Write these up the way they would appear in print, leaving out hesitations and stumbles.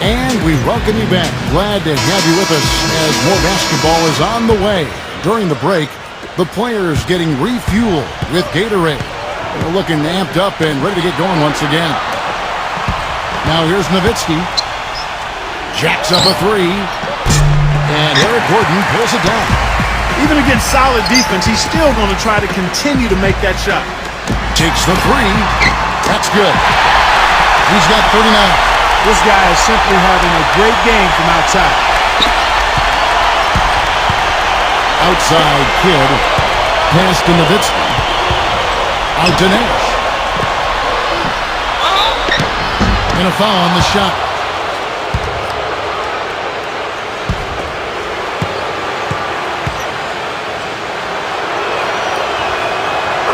And we welcome you back. Glad to have you with us as more basketball is on the way. During the break, the players getting refueled with Gatorade. They're looking amped up and ready to get going once again. Now here's Nowitzki. Jacks up a three. And Eric Gordon pulls it down. Even against solid defense, he's still going to try to continue to make that shot. Takes the three. That's good. He's got 39. This guy is simply having a great game from outside. Outside Kidd. Pass to Nowitzki. Out to Nash. And a foul on the shot.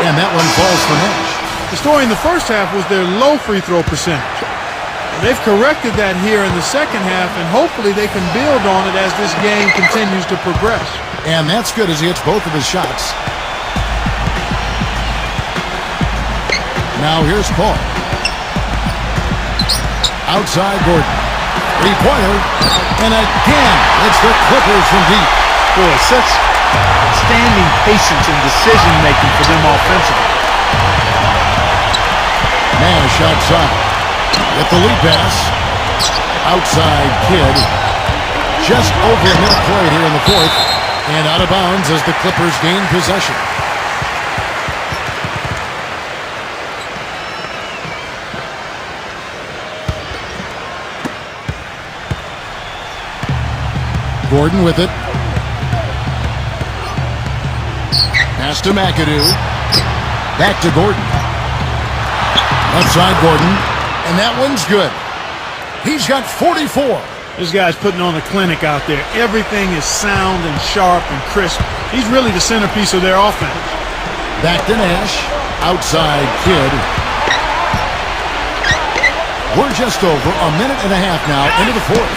And that one falls for Nash. The story in the first half was their low free throw percentage. They've corrected that here in the second half, and hopefully they can build on it as this game continues to progress. And that's good as he hits both of his shots. Now here's Paul. Outside Gordon. Three-pointer. And again, it's the Clippers from deep. Boy, such outstanding patience and decision-making for them offensively. Nash outside. With the lead pass. Outside Kidd. Just over a minute played here in the fourth. And out of bounds as the Clippers gain possession. Gordon with it. Pass to McAdoo. Back to Gordon. Left side Gordon. And that one's good. He's got 44. This guy's putting on a clinic out there. Everything is sound and sharp and crisp. He's really the centerpiece of their offense. Back to Nash. Outside Kidd. We're just over a minute and a half now into the fourth.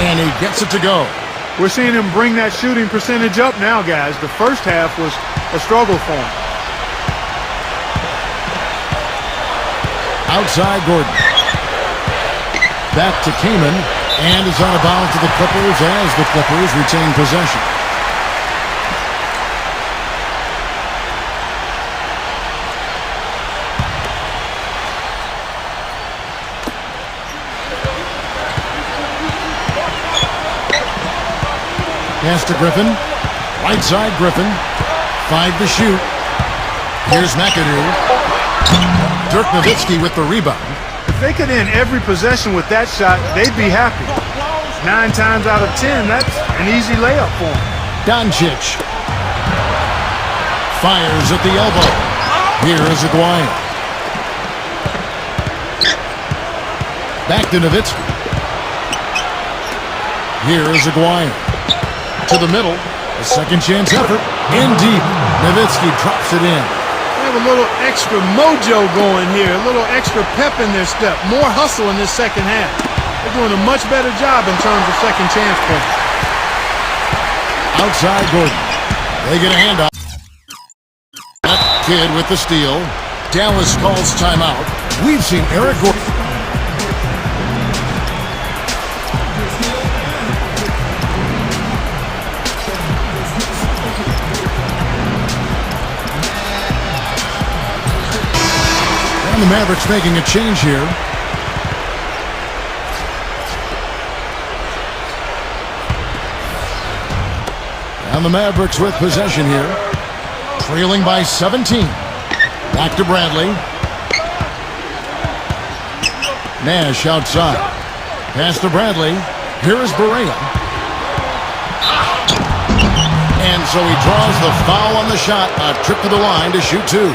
And he gets it to go. We're seeing him bring that shooting percentage up now, guys. The first half was a struggle for him. Outside Gordon. Back to Kaman. And is out of bounds to the Clippers as the Clippers retain possession. Pass to Griffin. Right side Griffin. 5 to shoot. Here's McAdoo. Dirk Nowitzki with the rebound. If they could end every possession with that shot, they'd be happy. 9 times out of 10, that's an easy layup for them. Doncic. Fires at the elbow. Here is Aguirre. Back to Nowitzki. Here is Aguirre. To the middle. A second chance effort. In deep. Nowitzki drops it in. They have a little extra mojo going here, a little extra pep in their step, more hustle in this second half. They're doing a much better job in terms of second chance points. Outside Gordon. They get a handoff. Kidd with the steal. Dallas calls timeout. We've seen Eric Gordon. The Mavericks making a change here. And the Mavericks with possession here. Trailing by 17. Back to Bradley. Nash outside. Pass to Bradley. Here is Barea. And so he draws the foul on the shot. A trip to the line to shoot 2.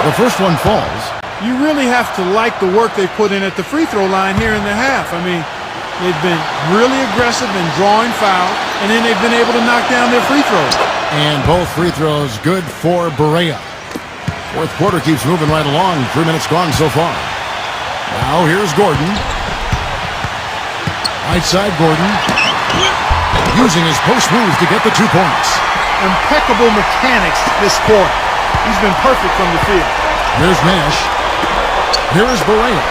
The first one falls. You really have to like the work they put in at the free throw line here in the half. I mean, they've been really aggressive in drawing fouls, and then they've been able to knock down their free throws. And both free throws good for Barea. Fourth quarter keeps moving right along. 3 minutes gone so far. Now here's Gordon. Right side Gordon. Using his post move to get the 2 points. Impeccable mechanics this quarter. He's been perfect from the field. Here's Nash. Here is Berea.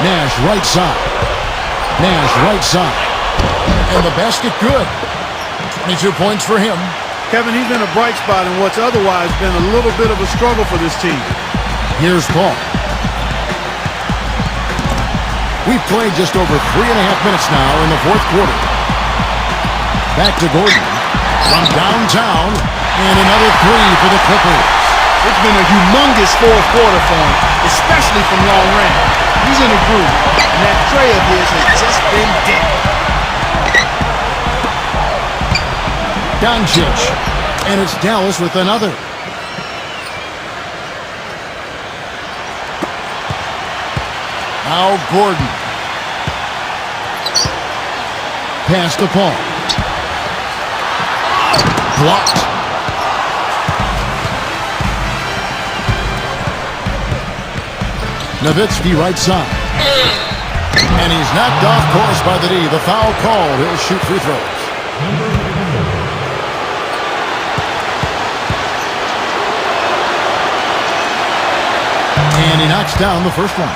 Nash right side. Nash right side. And the basket good. 22 points for him. Kevin, he's been a bright spot in what's otherwise been a little bit of a struggle for this team. Here's Paul. We've played just over 3.5 minutes now in the fourth quarter. Back to Gordon. From downtown. And another three for the Clippers. It's been a humongous fourth quarter for him, especially from long range. He's in a groove, and that tray of his has just been dead. Doncic. And it's Dallas with another. Now Gordon. Pass to Paul. Blocked. Nowitzki right side. And he's knocked off course by the D. The foul called. He'll shoot free throws. And he knocks down the first one.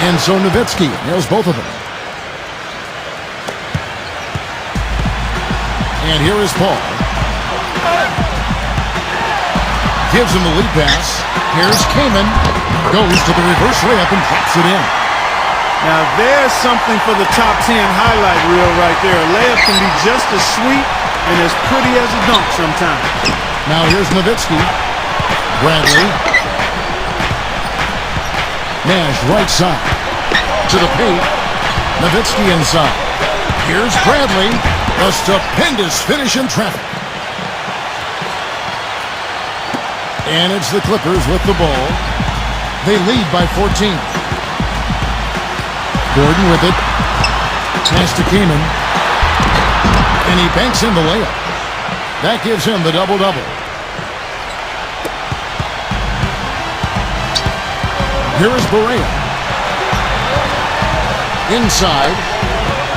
And so Nowitzki nails both of them. And here is Paul. Gives him the lead pass. Here's Kaman. Goes to the reverse layup and drops it in. Now there's something for the top 10 highlight reel right there. A layup can be just as sweet and as pretty as a dunk sometimes. Now here's Nowitzki. Bradley. Nash right side. To the paint. Nowitzki inside. Here's Bradley. A stupendous finish in traffic. And it's the Clippers with the ball. They lead by 14. Gordon with it. Pass to Kaman. And he banks in the layup. That gives him the double-double. Here is Berea. Inside.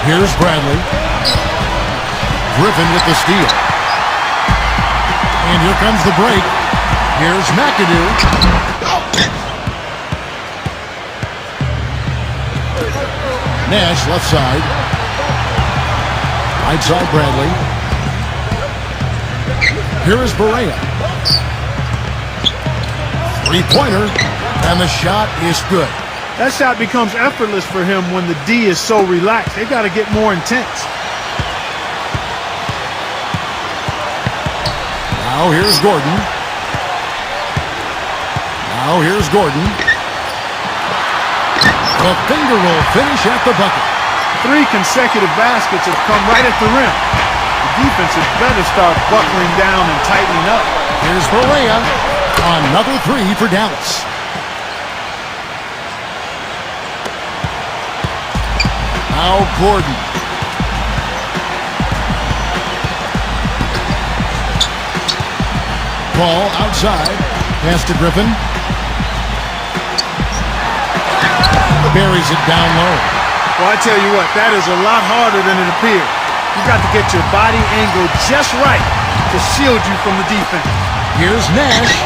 Here's Bradley. Griffin with the steal. And here comes the break. Here's McAdoo. Nash left side. Right side Bradley. Here is Berea. Three-pointer. And the shot is good. That shot becomes effortless for him when the D is so relaxed. They've got to get more intense. Now here's Gordon. Now here's Gordon. The finger roll finish at the bucket. 3 consecutive baskets have come right at the rim. The defense had better start buckling down and tightening up. Here's Berea. Another three for Dallas. Now Gordon. Ball outside. Pass to Griffin. Buries it down low. Well, I tell you what, that is a lot harder than it appears. You've got to get your body angle just right to shield you from the defense. Here's Nash.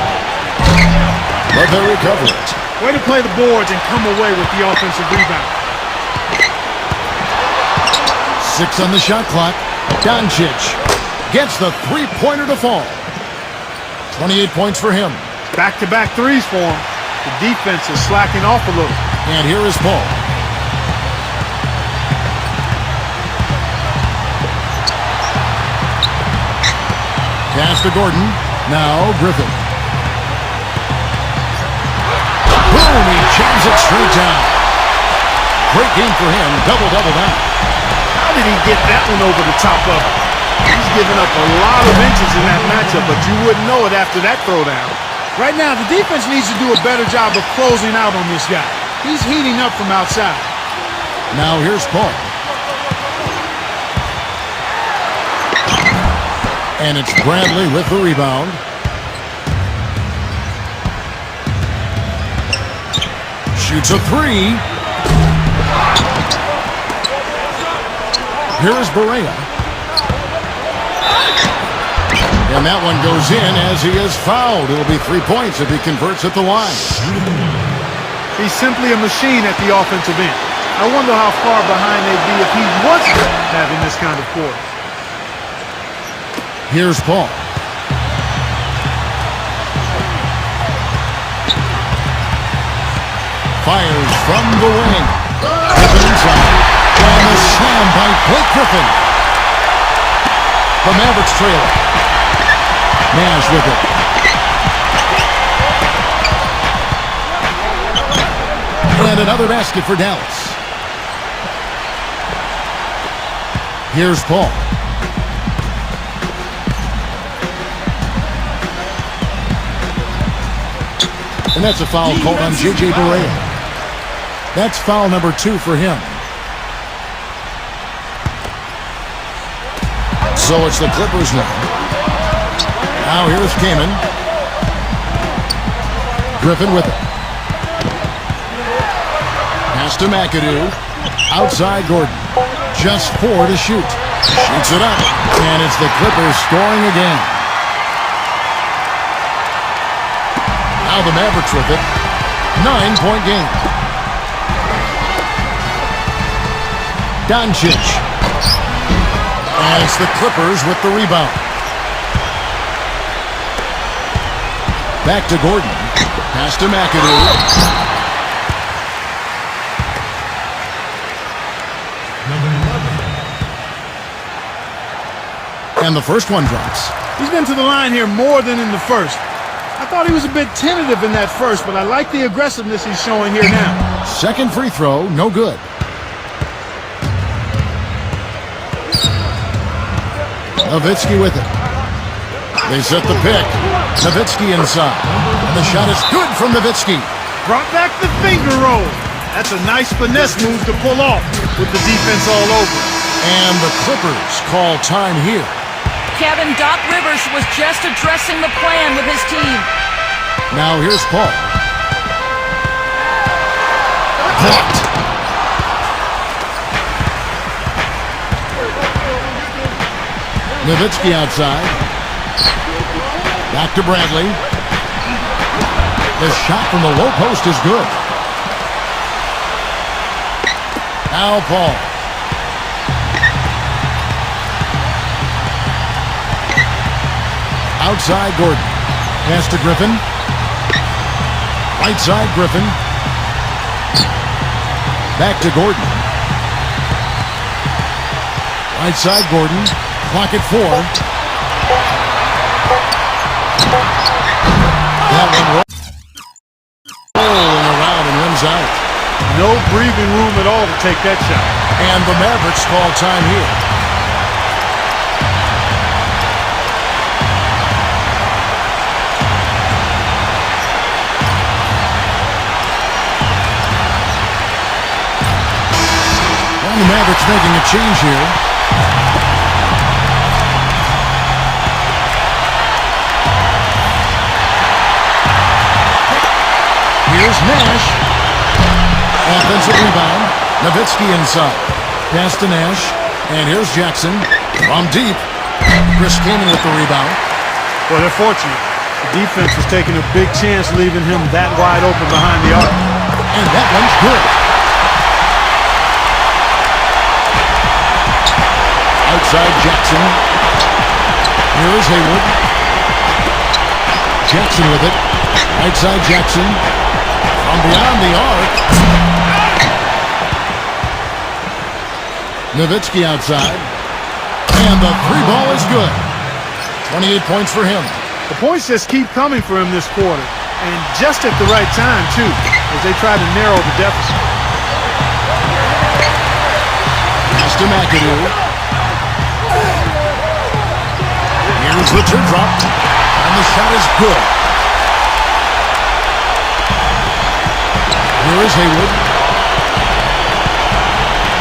But they recover it. Way to play the boards and come away with the offensive rebound. 6 on the shot clock. Doncic gets the three-pointer to fall. 28 points for him. Back-to-back threes for him. The defense is slacking off a little. And here is Paul. Pass to Gordon. Now Griffin. Boom! He jams it straight down. Great game for him. Double-double now. How did he get that one over the top of it? He's given up a lot of inches in that matchup, but you wouldn't know it after that throwdown. Right now, the defense needs to do a better job of closing out on this guy. He's heating up from outside. Now here's Paul. And it's Bradley with the rebound. Shoots a three. Here is Barea. And that one goes in as he is fouled. It'll be 3 points if he converts at the line. He's simply a machine at the offensive end. I wonder how far behind they'd be if he wasn't having this kind of quarter. Here's Paul. Fires from the wing. Griffin inside. And the slam by Blake Griffin. The Mavericks trail it. Nash with it. And another basket for Dallas. Here's Paul. And that's a foul called on J.J. Barea. That's foul number 2 for him. So it's the Clippers now. Now here's Kaman. Griffin with it. Pass to McAdoo. Outside Gordon. Just 4 to shoot. Shoots it up. And it's the Clippers scoring again. Now the Mavericks with it. 9-point game. Doncic. And it's the Clippers with the rebound. Back to Gordon. Pass to McAdoo. And the first one drops. He's been to the line here more than in the first. I thought he was a bit tentative in that first, but I like the aggressiveness he's showing here now. Second free throw, no good. Nowitzki with it. They set the pick. Nowitzki inside. And the shot is good from Nowitzki. Brought back the finger roll. That's a nice finesse move to pull off with the defense all over. And the Clippers call time here. Kevin, Doc Rivers was just addressing the plan with his team. Now here's Paul. Blocked. Nowitzki outside. Back to Bradley. The shot from the low post is good. Now Paul. Outside Gordon. Pass to Griffin. Right side Griffin. Back to Gordon. Right side Gordon. Clock at 4. That one rolling around and rims out. No breathing room at all to take that shot. And the Mavericks call time here. And the Mavericks making a change here. Here's Nash. Offensive rebound. Nowitzki inside. Pass to Nash. And here's Jackson. From deep. Chris Kaman with the rebound. Well, they're fortunate. The defense was taking a big chance leaving him that wide open behind the arc. And that one's good. Outside Jackson. Here is Hayward. Jackson with it. Right side Jackson. From beyond the arc. Nowitzki outside. And the 3 ball is good. 28 points for him. The points just keep coming for him this quarter. And just at the right time, too, as they try to narrow the deficit. Pass to McAdoo. Here's the teardrop. And the shot is good. Here is Hayward.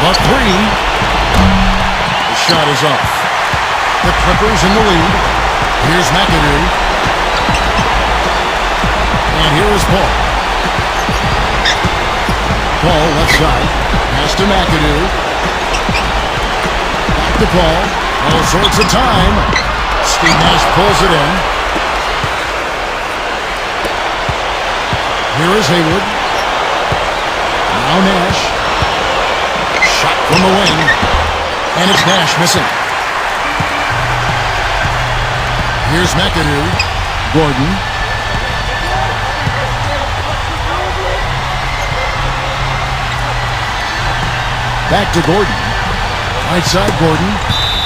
The 3. The shot is off. The Clippers in the lead. Here's McAdoo. And here is Paul. Paul, left side. Pass to McAdoo. Back to Paul. All sorts of time. Steve Nash pulls it in. Here is Hayward. Now Nash. Shot from the wing. And it's Nash missing. Here's McAdoo. Gordon. Back to Gordon. Right side, Gordon.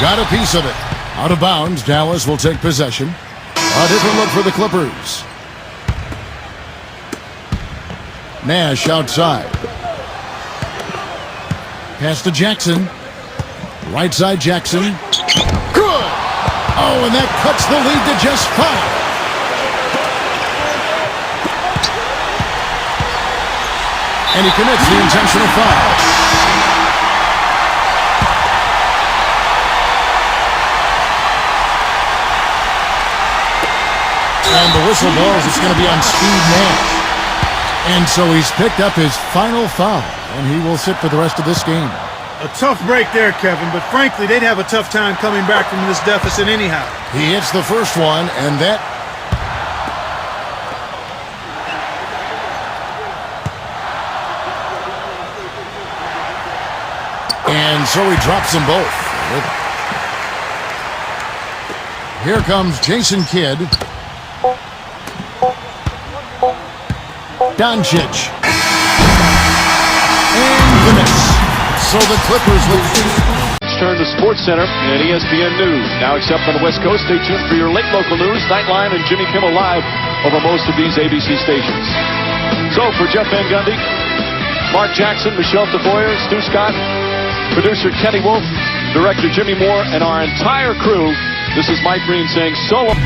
Got a piece of it. Out of bounds, Dallas will take possession. A different look for the Clippers. Nash outside. Pass to Jackson. Right side, Jackson. Good! Oh, and that cuts the lead to just 5. And he commits the intentional foul. And the whistle blows. It's going to be on Steve Nash. And so he's picked up his final foul, and he will sit for the rest of this game. A tough break there, Kevin, but frankly, they'd have a tough time coming back from this deficit anyhow. He hits the first one, and that... And so he drops them both. Here comes Jason Kidd. Doncic. And the miss. So the Clippers will... Turn to SportsCenter and ESPN News. Now except on the West Coast, stay tuned for your late local news, Nightline, and Jimmy Kimmel Live over most of these ABC stations. So for Jeff Van Gundy, Mark Jackson, Michelle DeBoyer, Stu Scott, producer Kenny Wolf, director Jimmy Moore, and our entire crew, this is Mike Green saying so long.